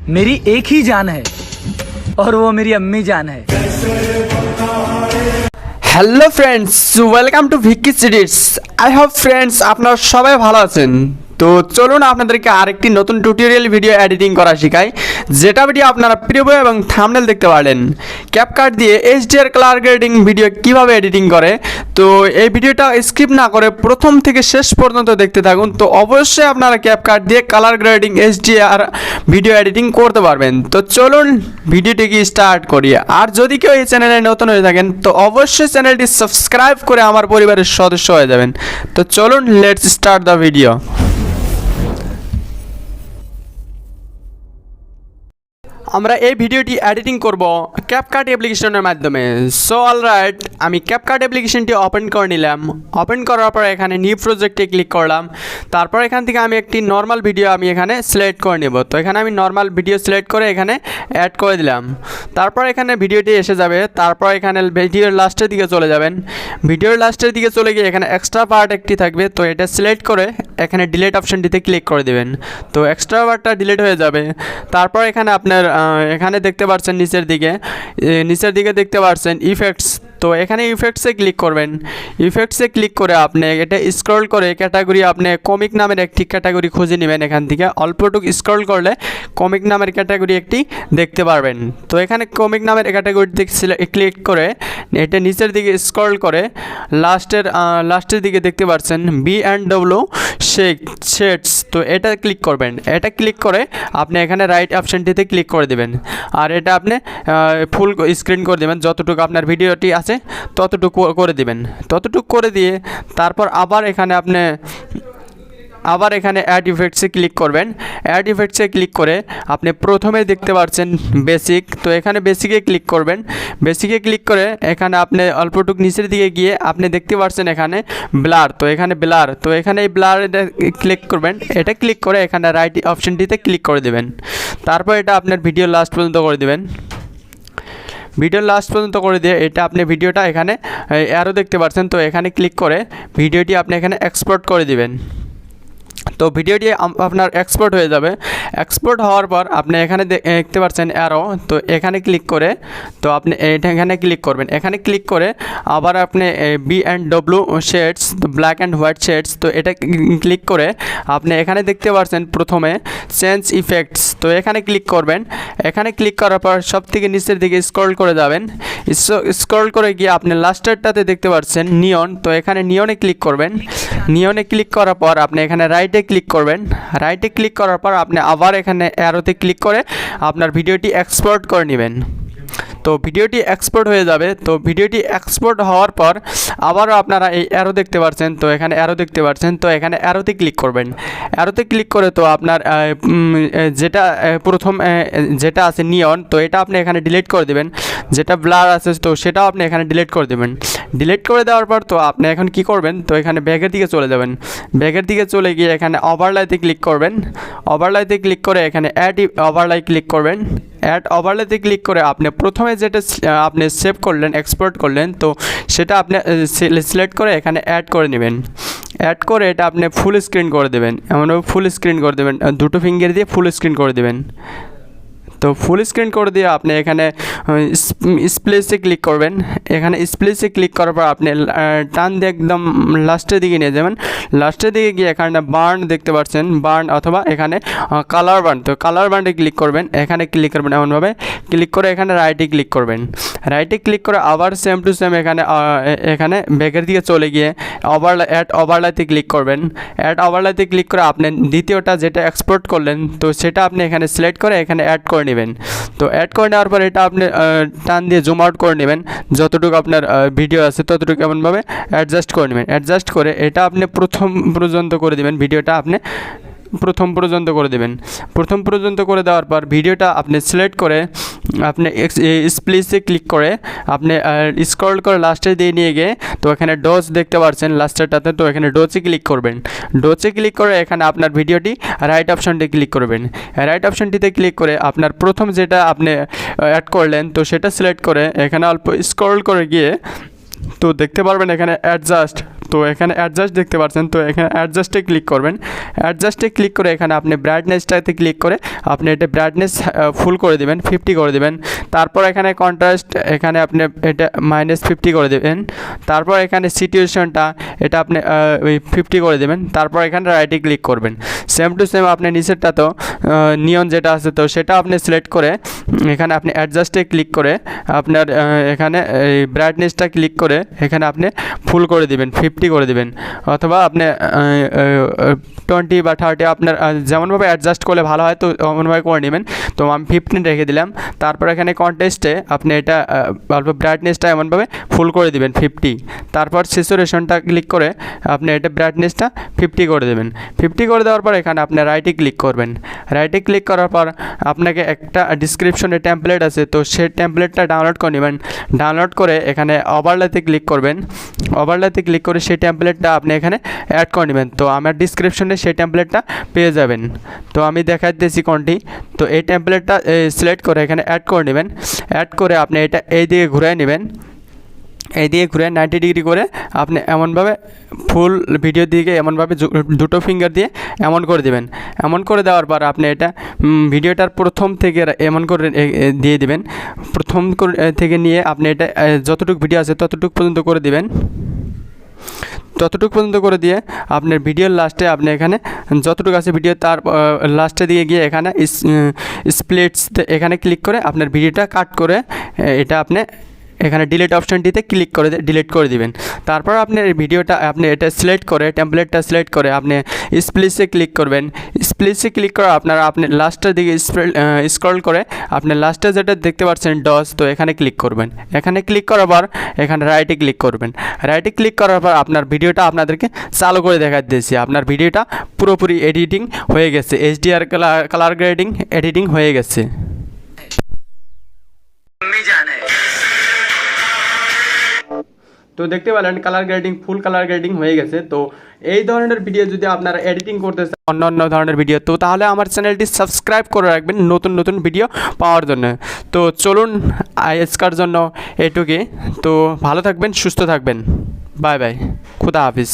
मेरी एक ही जान है और वो मेरी अम्मी जान है। Hello friends, welcome to Vicky series. I hope friends আপনারা সবাই ভালো আছেন। তো চলুন আপনাদেরকে আরেকটি নতুন টিউটোরিয়াল ভিডিও এডিটিং করা শেখাই, যেটা ভিডিও আপনারা প্রিভিউ এবং থাম্বনেল দেখতে পারলেন। ক্যাপকাট দিয়ে HDR কালার গ্রেডিং ভিডিও কিভাবে এডিটিং করে, তো এই ভিডিওটা স্কিপ না করে প্রথম থেকে শেষ পর্যন্ত দেখতে থাকুন। তো অবশ্যই আপনারা ক্যাপকাট দিয়ে colour grading HDR video editing করতে পারবেন। তো চলুন ভিডিওটিকে স্টার্ট করি। আর যদি কেউ এই চ্যানেলে নতুন হয়ে থাকেন তো অবশ্যই চ্যানেলটি সাবস্ক্রাইব করে আমার পরিবারের সদস্য হয়ে যাবেন। তো চলুন লেটস স্টার্ট দ্য ভিডিও। আমরা এই ভিডিওটি এডিটিং করব ক্যাপকাট অ্যাপ্লিকেশনের মাধ্যমে। সো অলরাইট, আমি ক্যাপকাট অ্যাপ্লিকেশনটি ওপেন করে নিলাম। ওপেন করার পর এখানে নিউ প্রজেক্টে ক্লিক করলাম। তারপর এখান থেকে আমি একটি নর্মাল ভিডিও আমি এখানে সিলেক্ট করে নেব। তো এখানে আমি নর্মাল ভিডিও সিলেক্ট করে এখানে অ্যাড করে দিলাম। তারপর এখানে ভিডিওটি এসে যাবে। তারপর এখানে ভিডিওর লাস্টের দিকে চলে যাবেন। ভিডিওর লাস্টের দিকে চলে গিয়ে এখানে এক্সট্রা পার্ট একটি থাকবে, তো এটা সিলেক্ট করে এখানে ডিলিট অপশনটিতে ক্লিক করে দেবেন। তো এক্সট্রা পার্টটা ডিলিট হয়ে যাবে। তারপর এখানে আপনার এখানে দেখতে পাচ্ছেন নিচের দিকে দেখতে পাচ্ছেন ইফেক্টস। তো এখানে ইফেক্টসে ক্লিক করবেন। ইফেক্টসে ক্লিক করে আপনি এটা স্ক্রল করে ক্যাটাগরি আপনি কমিক নামের একটি ক্যাটাগরি খুঁজে নেবেন। এখান থেকে অল্পটুকু স্ক্রল করলে কমিক নামের ক্যাটাগরি একটি দেখতে পারবেন। তো এখানে কমিক নামের ক্যাটাগরিতে ক্লিক করে এটা নিচের দিকে স্ক্রল করে লাস্টের দিকে দেখতে পাচ্ছেন B&W শেডস। তো এটা ক্লিক করবেন। এটা ক্লিক করে আপনি এখানে রাইট অপশনটিতে ক্লিক করে দেবেন। আর এটা আপনি ফুল স্ক্রিন করে দেবেন, যতটুকু আপনার ভিডিওটি আছে ততটুকু করে দিবেন। ততটুকু করে দিয়ে তারপর আবার এখানে অ্যাড ইফেক্টসে ক্লিক করবেন। অ্যাড ইফেক্টসে ক্লিক করে আপনি প্রথমে দেখতে পাচ্ছেন বেসিক। তো এখানে বেসিকে ক্লিক করবেন। বেসিকে ক্লিক করে এখানে আপনি অল্পটুকু নিচের দিকে গিয়ে আপনি দেখতে পাচ্ছেন এখানে ব্লার। তো এখানে ব্লার, তো এখানে এই ব্লার ক্লিক করবেন। এটা ক্লিক করে এখানে রাইট অপশনটিতে ক্লিক করে দেবেন। তারপর এটা আপনার ভিডিও লাস্ট পর্যন্ত করে দেবেন। ভিডিও লাস্ট পর্যন্ত করে দিয়ে এটা আপনি ভিডিওটা এখানে আরও দেখতে পাচ্ছেন। তো এখানে ক্লিক করে ভিডিওটি আপনি এখানে এক্সপোর্ট করে দিবেন। তো ভিডিওটি আপনার এক্সপোর্ট হয়ে যাবে। এক্সপোর্ট হওয়ার পর আপনি এখানে দেখতে পাচ্ছেন অ্যারো। তো এখানে ক্লিক করে তো আপনি এখানে ক্লিক করবেন। এখানে ক্লিক করে আবার আপনি B&W shades, black and white shades. তো এটা ক্লিক করে আপনি এখানে দেখতে পাচ্ছেন প্রথমে চেঞ্জ ইফেক্টস। তো এখানে ক্লিক করবেন। এখানে ক্লিক করার পর সব থেকে নিচের দিকে স্ক্রল করে যাবেন। স্ক্রল করে গিয়ে আপনি লাস্টারটাতে দেখতে পাচ্ছেন নিয়ন। তো এখানে নিয়নে ক্লিক করবেন। নিয়নে ক্লিক করার পর আপনি এখানে রাইটে ক্লিক করবেন। রাইটে ক্লিক করার পর আপনি আবার এখানে অ্যারোতে ক্লিক করে আপনার ভিডিওটি এক্সপোর্ট করে নেবেন। তো ভিডিওটি এক্সপোর্ট হয়ে যাবে। তো ভিডিওটি এক্সপোর্ট হওয়ার পর আবারও আপনারা এই অ্যারো দেখতে পাচ্ছেন। তো এখানে অ্যারো দেখতে পাচ্ছেন। তো এখানে অ্যারোতে ক্লিক করবেন। অ্যারোতে ক্লিক করে তো আপনার যেটা প্রথম যেটা আছে নিয়ন, তো এটা আপনি এখানে ডিলিট করে দেবেন। যেটা ব্লার আছে তো সেটাও আপনি এখানে ডিলিট করে দেবেন। ডিলিট করে দেওয়ার পর তো আপনি এখন কি করবেন, তো এখানে ব্যাগের দিকে চলে যাবেন। ব্যাগের দিকে চলে গিয়ে এখানে ওভারলাইতে ক্লিক করবেন। ওভারলাইতে ক্লিক করে এখানে অ্যাড ওভারলাই ক্লিক করবেন। অ্যাড ওভারলাইতে ক্লিক করে আপনি প্রথমে যেটা আপনি সেভ করলেন, এক্সপোর্ট করলেন, তো সেটা আপনি সিলেক্ট করে এখানে অ্যাড করে নেবেন। অ্যাড করে এটা আপনি ফুল স্ক্রিন করে দেবেন। এমনভাবে ফুল স্ক্রিন করে দেবেন, দুটো ফিঙ্গার দিয়ে ফুল স্ক্রিন করে দেবেন। তো ফুল স্ক্রিন করে দিয়ে আপনি এখানে স্প্লেসে ক্লিক করবেন। এখানে স্প্লেসে ক্লিক করার পর আপনি টান দিয়ে একদম লাস্টের দিকে নিয়ে যাবেন। লাস্টের দিকে গিয়ে এখানে বার্ন দেখতে পাচ্ছেন, বার্ন অথবা এখানে কালার বার্ন। তো কালার বার্নে ক্লিক করবেন। এখানে ক্লিক করবেন এমনভাবে ক্লিক করে এখানে রাইটে ক্লিক করবেন। রাইটে ক্লিক করে আবার সেম টু সেম এখানে ব্যাগের দিকে চলে গিয়ে অ্যাড ওভারলাইতে ক্লিক করবেন। অ্যাড ওভারলাইতে ক্লিক করে আপনি দ্বিতীয়টা যেটা এক্সপোর্ট করলেন তো সেটা আপনি এখানে সিলেক্ট করে এখানে অ্যাড করে নেবেন। তো অ্যাড করে নেওয়ার পর এটা আপনি টান দিয়ে জুম আউট করে নেবেন। যতটুকু আপনার ভিডিও আছে ততটুকু এমনভাবে অ্যাডজাস্ট করে নেবেন। অ্যাডজাস্ট করে এটা আপনি প্রথম পর্যন্ত করে দেবেন। ভিডিওটা আপনি প্রথম পর্যন্ত করে দেবেন। প্রথম পর্যন্ত করে দেওয়ার পর ভিডিওটা আপনি সিলেক্ট করে আপনি স্প্লিসে ক্লিক করে আপনি স্ক্রল করে লাস্টে দিয়ে নিয়ে গিয়ে তো এখানে ডোজ দেখতে পাচ্ছেন লাস্টেরটাতে। তো এখানে ডোজে ক্লিক করবেন। ডোজে ক্লিক করে এখানে আপনার ভিডিওটি রাইট অপশনটি ক্লিক করবেন। রাইট অপশনটিতে ক্লিক করে আপনার প্রথম যেটা আপনি অ্যাড করলেন তো সেটা সিলেক্ট করে এখানে অল্প স্ক্রল করে গিয়ে তো দেখতে পারবেন এখানে অ্যাডজাস্ট। তো এখানে অ্যাডজাস্ট দেখতে পাচ্ছেন, তো এখানে অ্যাডজাস্টে ক্লিক করবেন। অ্যাডজাস্টে ক্লিক করে এখানে আপনি ব্রাইটনেসটাতে ক্লিক করে আপনি এটা ব্রাইটনেস ফুল করে দেবেন, 50 করে দেবেন। তারপর এখানে কন্ট্রাস্ট এখানে আপনি এটা -50 করে দেবেন। তারপর এখানে সিচুয়েশনটা এটা আপনি ওই 50 করে দেবেন। তারপর এখানে রাইটে ক্লিক করবেন। সেম টু সেম আপনি নিচেরটা তো নিয়ন যেটা আছে তো সেটা আপনি সিলেক্ট করে এখানে আপনি অ্যাডজাস্টে ক্লিক করে আপনার এখানে এই ব্রাইটনেসটা ক্লিক করে এখানে আপনি ফুল করে দিবেন, 50 করে দিবেন, অথবা আপনি 20 বা 30 আপনার যেমনভাবে অ্যাডজাস্ট করলে ভালো হয় তো এমনভাবে করে নেবেন। তো আমি 15 রেখে দিলাম। তারপর এখানে কন্টেস্টে আপনি এটা অল্প ব্রাইটনেসটা এমনভাবে ফুল করে দিবেন 50। তারপর স্যাচুরেশনটা ক্লিক করে আপনি এটা ব্রাইটনেসটা 50 করে দেবেন। 50 করে দেওয়ার পর এখানে আপনি রাইটে ক্লিক করবেন। রাইটে ক্লিক করার পর আপনাকে একটা ডিসক্রিপশনে টেমপ্লেট আছে, তো সেই টেমপ্লেটটা ডাউনলোড করে নেবেন। ডাউনলোড করে এখানে ওভারলেতে ক্লিক করবেন। ওভারলেতে ক্লিক করে সেই টেমপ্লেটটা আপনি এখানে অ্যাড করে নেবেন। তো আমার ডিসক্রিপশনে সেই টেমপ্লেটটা পেয়ে যাবেন। তো আমি দেখাচ্ছি কোনটি। তো এই টেমপ্লেটটা সিলেক্ট করে এখানে অ্যাড করে নেবেন। অ্যাড করে আপনি এটা এই দিকে ঘুরিয়ে নেবেন। এই দিকে ঘুরে 90 ডিগ্রি করে আপনি এমনভাবে ফুল ভিডিও দিকে এমনভাবে দুটো ফিঙ্গার দিয়ে এমন করে দেবেন। এমন করে দেওয়ার পর আপনি এটা ভিডিওটার প্রথম থেকে এমন করে দিয়ে দিবেন। প্রথম থেকে নিয়ে আপনি এটা যতটুকু ভিডিও আছে ততটুকু পর্যন্ত করে দিবেন। ততটুকু পর্যন্ত করে দিয়ে আপনার ভিডিওর লাস্টে আপনি এখানে যতটুকু আছে ভিডিও তার লাস্টে দিয়ে গিয়ে এখানে স্প্লিটস এখানে ক্লিক করে আপনার ভিডিওটা কাট করে এটা আপনি এখানে ডিলিট অপশনটিতে ক্লিক করে ডিলিট করে দিবেন। তারপর আপনি ভিডিওটা আপনি এটা সিলেক্ট করে টেমপ্লেটটা সিলেক্ট করে আপনি স্প্লিটসে ক্লিক করবেন। স্প্লিটসে ক্লিক করে আপনি লাস্টের দিকে স্ক্রল করে আপনি লাস্টে যেটা দেখতে পাচ্ছেন ডস, তো এখানে ক্লিক করবেন। এখানে ক্লিক করার পর এখানে রাইটে ক্লিক করবেন। রাইটে ক্লিক করার পর আপনার ভিডিওটা আপনাদেরকে চালু করে দেখা দিয়েছি। আপনার ভিডিওটা পুরোপুরি এডিটিং হয়ে গেছে, HDR কালার গ্রেডিং এডিটিং হয়ে গেছে। তো দেখতে পেলেন colour grading full colour grading হয়ে গেছে। তো এই ধরনের ভিডিও যদি আপনারা এডিটিং করতে চান অন্য ধরনের ভিডিও, তো তাহলে আমার চ্যানেলটি সাবস্ক্রাইব করে রাখবেন নতুন নতুন ভিডিও পাওয়ার জন্য। তো চলুন আজকের জন্য এটুকুই। তো ভালো থাকবেন, সুস্থ থাকবেন। বাই বাই, খুদা হাফিজ।